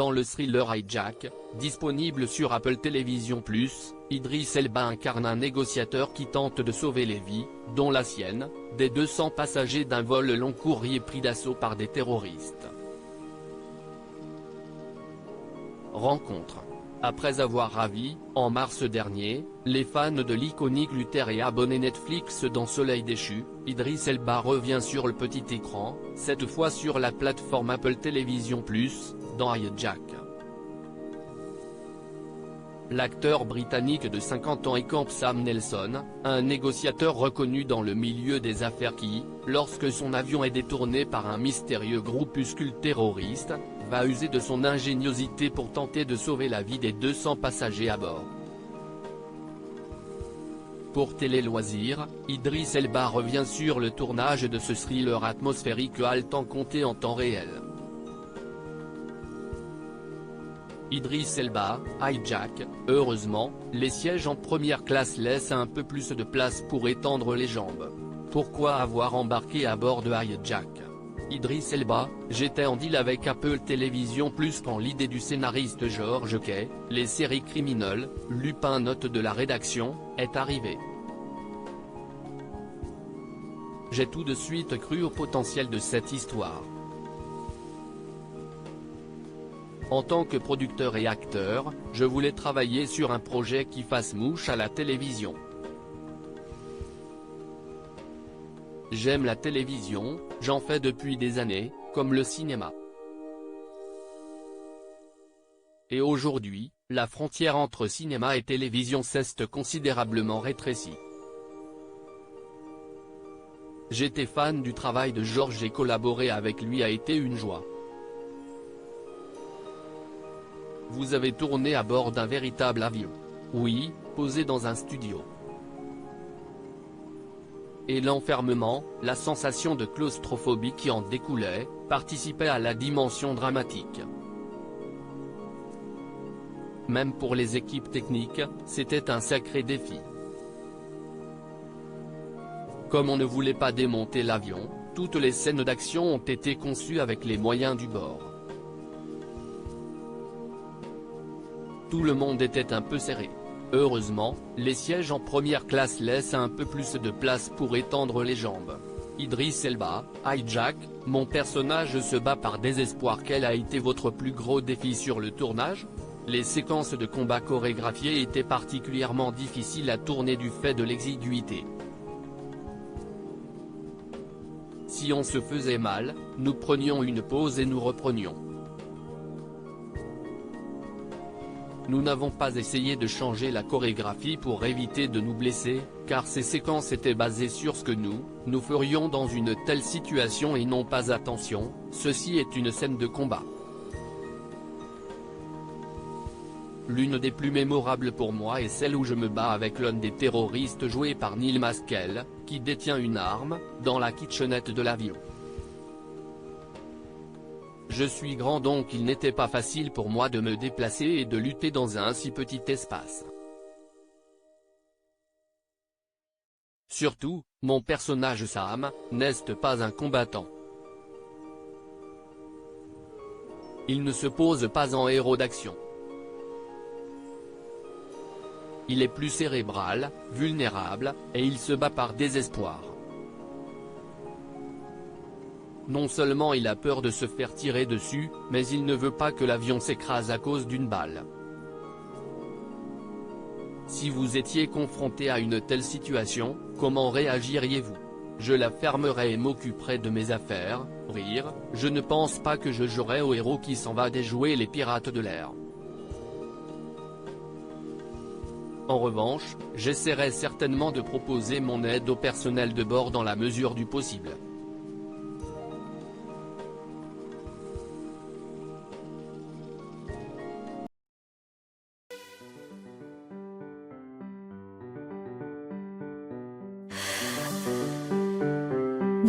Dans le thriller Hijack, disponible sur Apple TV+, Idris Elba incarne un négociateur qui tente de sauver les vies, dont la sienne, des 200 passagers d'un vol long courrier pris d'assaut par des terroristes. Rencontre. Après avoir ravi, en mars dernier, les fans de l'iconique lutteur et abonné Netflix dans Soleil déchu, Idris Elba revient sur le petit écran, cette fois sur la plateforme Apple TV+, dans Hijack. L'acteur britannique de 50 ans écampe Sam Nelson, un négociateur reconnu dans le milieu des affaires qui, lorsque son avion est détourné par un mystérieux groupuscule terroriste, va user de son ingéniosité pour tenter de sauver la vie des 200 passagers à bord. Pour Télé Loisirs, Idris Elba revient sur le tournage de ce thriller atmosphérique haletant compté en temps réel. Idris Elba, Hijack, heureusement, les sièges en première classe laissent un peu plus de place pour étendre les jambes. Pourquoi avoir embarqué à bord de Hijack? Idris Elba, j'étais en deal avec Apple TV+, quand l'idée du scénariste George Kay, les séries criminelles, Lupin note de la rédaction, est arrivée. J'ai tout de suite cru au potentiel de cette histoire. En tant que producteur et acteur, je voulais travailler sur un projet qui fasse mouche à la télévision. J'aime la télévision, j'en fais depuis des années, comme le cinéma. Et aujourd'hui, la frontière entre cinéma et télévision s'est considérablement rétrécie. J'étais fan du travail de George et collaborer avec lui a été une joie. Vous avez tourné à bord d'un véritable avion. Oui, posé dans un studio. Et l'enfermement, la sensation de claustrophobie qui en découlait, participait à la dimension dramatique. Même pour les équipes techniques, c'était un sacré défi. Comme on ne voulait pas démonter l'avion, toutes les scènes d'action ont été conçues avec les moyens du bord. Tout le monde était un peu serré. Heureusement, les sièges en première classe laissent un peu plus de place pour étendre les jambes. Idris Elba, Hijack, mon personnage se bat par désespoir. Quel a été votre plus gros défi sur le tournage? Les séquences de combat chorégraphiées étaient particulièrement difficiles à tourner du fait de l'exiguïté. Si on se faisait mal, nous prenions une pause et nous reprenions. Nous n'avons pas essayé de changer la chorégraphie pour éviter de nous blesser, car ces séquences étaient basées sur ce que nous ferions dans une telle situation et non pas attention, ceci est une scène de combat. L'une des plus mémorables pour moi est celle où je me bats avec l'un des terroristes joué par Neil Maskell, qui détient une arme, dans la kitchenette de l'avion. Je suis grand donc il n'était pas facile pour moi de me déplacer et de lutter dans un si petit espace. Surtout, mon personnage Sam, n'est pas un combattant. Il ne se pose pas en héros d'action. Il est plus cérébral, vulnérable, et il se bat par désespoir. Non seulement il a peur de se faire tirer dessus, mais il ne veut pas que l'avion s'écrase à cause d'une balle. Si vous étiez confronté à une telle situation, comment réagiriez-vous? Je la fermerais et m'occuperais de mes affaires, rire, je ne pense pas que je jouerais au héros qui s'en va déjouer les pirates de l'air. En revanche, j'essaierai certainement de proposer mon aide au personnel de bord dans la mesure du possible.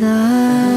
나